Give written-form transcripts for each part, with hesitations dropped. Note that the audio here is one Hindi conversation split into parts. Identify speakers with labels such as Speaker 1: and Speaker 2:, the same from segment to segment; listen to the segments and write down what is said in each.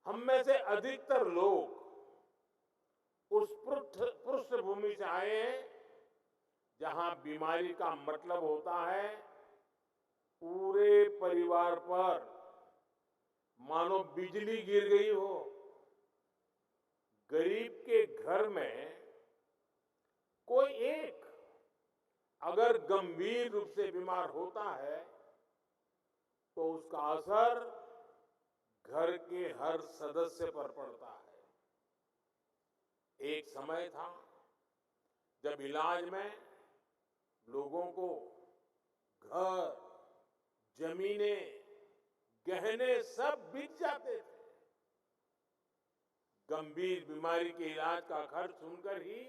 Speaker 1: हम में से अधिकतर लोग उस पृष्ठभूमि से आए हैं जहां बीमारी का मतलब होता है पूरे परिवार पर मानो बिजली गिर गई हो। गरीब के घर में कोई एक अगर गंभीर रूप से बीमार होता है तो उसका असर घर के हर सदस्य पर पड़ता है। एक समय था जब इलाज में लोगों को घर, जमीनें, गहने सब बिक जाते थे। गंभीर बीमारी के इलाज का खर्च सुनकर ही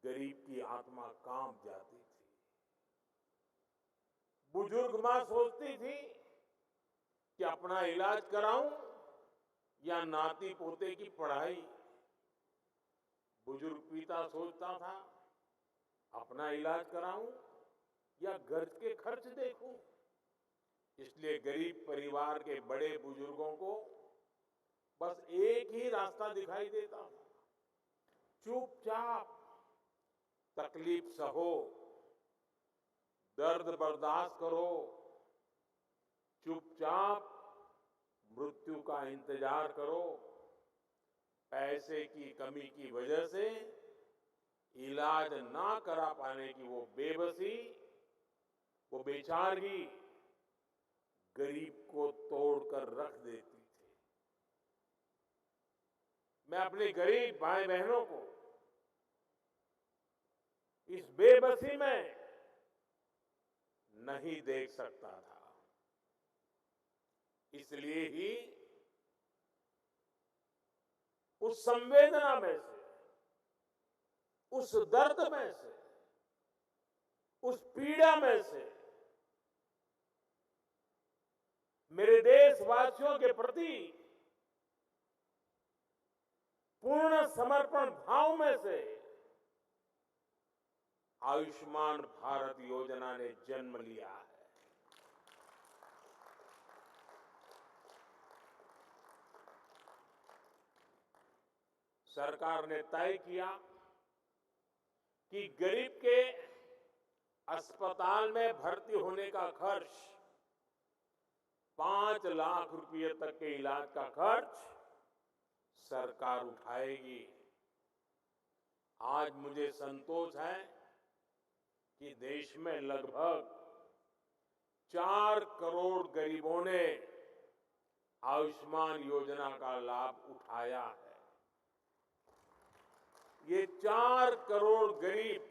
Speaker 1: गरीब की आत्मा कांप जाती थी। बुजुर्ग मां सोचती थी कि अपना इलाज कराऊं या नाती पोते की पढ़ाई। बुजुर्ग पिता सोचता था अपना इलाज कराऊं या घर के खर्च देखूं। इसलिए गरीब परिवार के बड़े बुजुर्गों को बस एक ही रास्ता दिखाई देता था, चुपचाप तकलीफ सहो, दर्द बर्दाश्त करो, चुपचाप मृत्यु का इंतजार करो। पैसे की कमी की वजह से इलाज ना करा पाने की वो बेबसी, वो बेचारगी गरीब को तोड़कर रख देती थी। मैं अपने गरीब भाई बहनों को इस बेबसी में नहीं देख सकता था। इसलिए ही उस संवेदना में से, उस दर्द में से, उस पीड़ा में से मेरे देशवासियों के प्रति पूर्ण समर्पण भाव में से आयुष्मान भारत योजना ने जन्म लिया है। सरकार ने तय किया कि गरीब के अस्पताल में भर्ती होने का खर्च 5 लाख रुपए तक के इलाज का खर्च सरकार उठाएगी। आज मुझे संतोष है कि देश में लगभग 4 करोड़ गरीबों ने आयुष्मान योजना का लाभ उठाया है। ये 4 करोड़ गरीब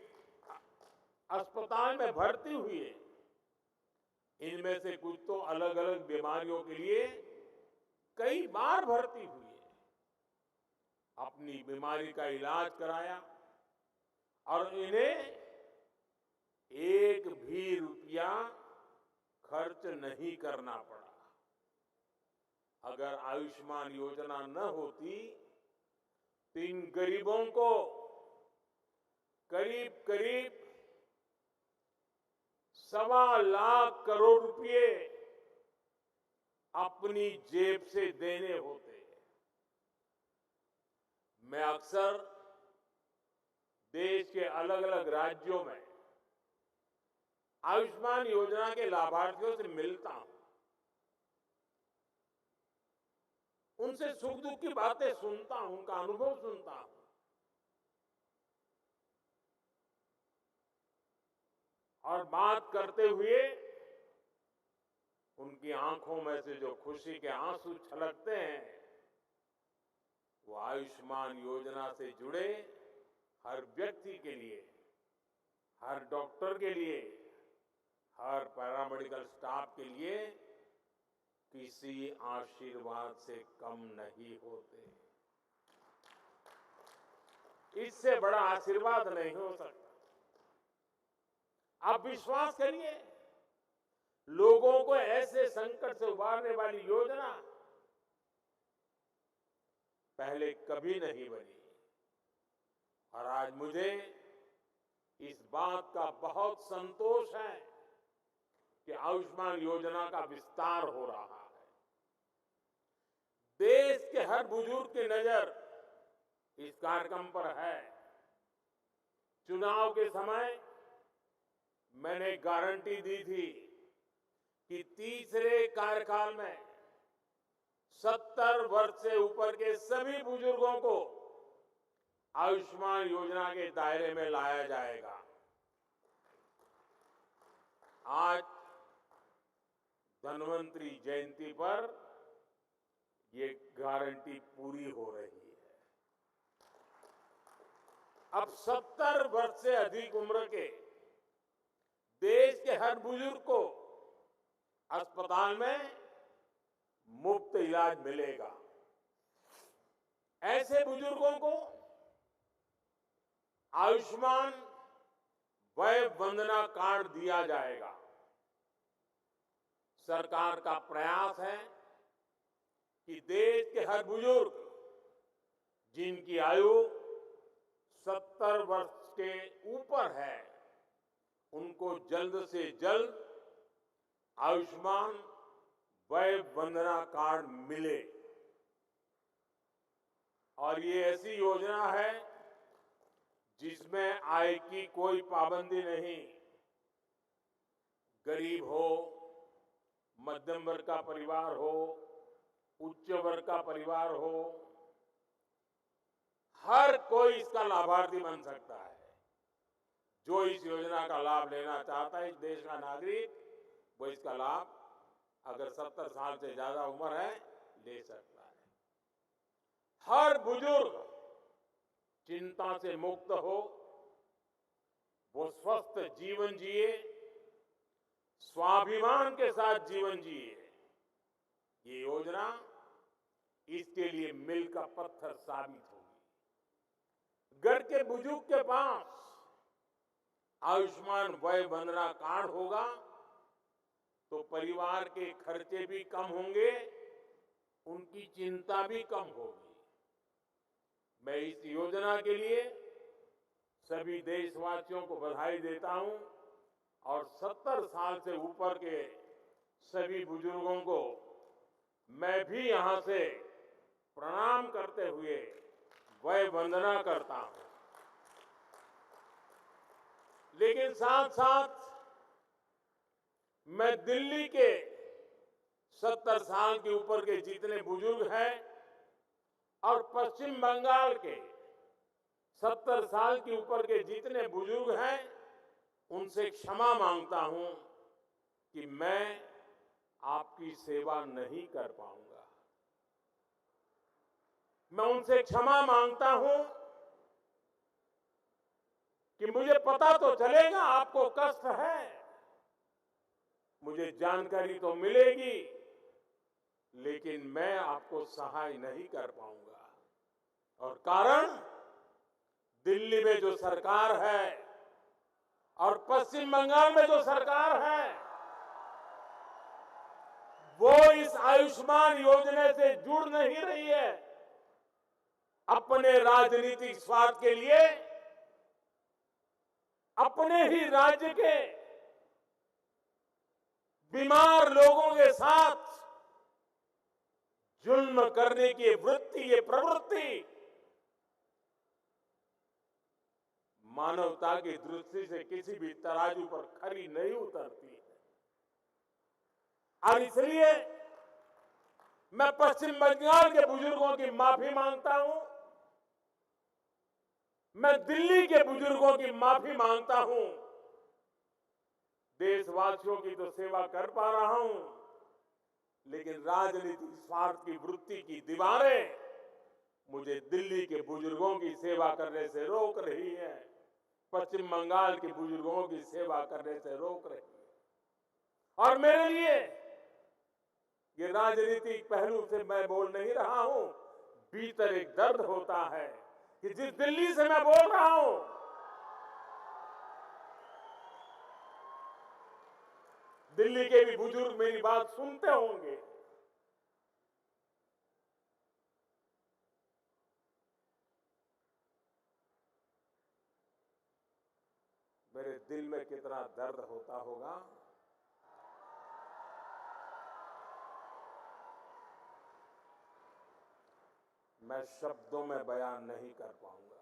Speaker 1: अस्पताल में भर्ती हुए, इनमें से कुछ तो अलग अलग बीमारियों के लिए कई बार भर्ती हुए, अपनी बीमारी का इलाज कराया और इन्हें एक भी रुपया खर्च नहीं करना पड़ा। अगर आयुष्मान योजना न होती तो इन गरीबों को करीब करीब 1.25 लाख करोड़ रुपए अपनी जेब से देने होते। मैं अक्सर देश के अलग अलग राज्यों में आयुष्मान योजना के लाभार्थियों से मिलता हूं, उनसे सुख दुख की बातें सुनता हूं, उनका अनुभव सुनता हूं। और बात करते हुए उनकी आंखों में से जो खुशी के आंसू छलकते हैं, वो आयुष्मान योजना से जुड़े हर व्यक्ति के लिए, हर डॉक्टर के लिए, हर पैरामेडिकल स्टाफ के लिए किसी आशीर्वाद से कम नहीं होते। इससे बड़ा आशीर्वाद नहीं हो सकता। आप विश्वास करिए, लोगों को ऐसे संकट से उबारने वाली योजना पहले कभी नहीं बनी। और आज मुझे इस बात का बहुत संतोष है कि आयुष्मान योजना का विस्तार हो रहा है। हर बुजुर्ग की नजर इस कार्यक्रम पर है। चुनाव के समय मैंने गारंटी दी थी कि तीसरे कार्यकाल में 70 वर्ष से ऊपर के सभी बुजुर्गों को आयुष्मान योजना के दायरे में लाया जाएगा। आज धन्वंतरि जयंती पर ये गारंटी पूरी हो रही है। अब 70 वर्ष से अधिक उम्र के देश के हर बुजुर्ग को अस्पताल में मुफ्त इलाज मिलेगा। ऐसे बुजुर्गों को आयुष्मान वय वंदना कार्ड दिया जाएगा। सरकार का प्रयास है कि देश के हर बुजुर्ग जिनकी आयु 70 वर्ष के ऊपर है, उनको जल्द से जल्द आयुष्मान वय वंदना कार्ड मिले। और ये ऐसी योजना है जिसमें आय की कोई पाबंदी नहीं। गरीब हो, मध्यम वर्ग का परिवार हो, उच्च वर्ग का परिवार हो, हर कोई इसका लाभार्थी बन सकता है। जो इस योजना का लाभ लेना चाहता है, इस देश का नागरिक, वो इसका लाभ अगर 70 साल से ज्यादा उम्र है ले सकता है। हर बुजुर्ग चिंता से मुक्त हो, वो स्वस्थ जीवन जिए, स्वाभिमान के साथ जीवन जिए। ये योजना इसके लिए मील का पत्थर साबित होगी। घर के बुजुर्ग के पास आयुष्मान वय वंदना कार्ड होगा तो परिवार के खर्चे भी कम होंगे, उनकी चिंता भी कम होगी। मैं इस योजना के लिए सभी देशवासियों को बधाई देता हूं और 70 साल से ऊपर के सभी बुजुर्गों को मैं भी यहां से प्रणाम करते हुए वय वंदना करता हूं। लेकिन साथ साथ मैं दिल्ली के 70 साल के ऊपर के जितने बुजुर्ग हैं और पश्चिम बंगाल के 70 साल के ऊपर के जितने बुजुर्ग हैं, उनसे क्षमा मांगता हूं कि मैं आपकी सेवा नहीं कर पाऊंगा। मैं उनसे क्षमा मांगता हूं कि मुझे पता तो चलेगा आपको कष्ट है, मुझे जानकारी तो मिलेगी, लेकिन मैं आपको सहाय नहीं कर पाऊंगा। और कारण, दिल्ली में जो सरकार है और पश्चिम बंगाल में जो सरकार है, वो इस आयुष्मान योजना से जुड़ नहीं रही है। अपने राजनीतिक स्वार्थ के लिए अपने ही राज्य के बीमार लोगों के साथ जुल्म करने की वृत्ति, ये प्रवृत्ति मानवता की दृष्टि से किसी भी तराजू पर खरी नहीं उतरती है। और इसलिए मैं पश्चिम बंगाल के बुजुर्गों की माफी मांगता हूं, मैं दिल्ली के बुजुर्गों की माफी मांगता हूं। देशवासियों की तो सेवा कर पा रहा हूं, लेकिन राजनीतिक स्वार्थ की वृत्ति की दीवारें मुझे दिल्ली के बुजुर्गों की सेवा करने से रोक रही है, पश्चिम बंगाल के बुजुर्गों की सेवा करने से रोक रही है। और मेरे लिए ये राजनीतिक पहलू से मैं बोल नहीं रहा हूं, भीतर एक दर्द होता है कि जिस दिल्ली से मैं बोल रहा हूं, दिल्ली के भी बुजुर्ग मेरी बात सुनते होंगे। मेरे दिल में कितना दर्द होता होगा। मैं शब्दों में बयान नहीं कर पाऊंगा।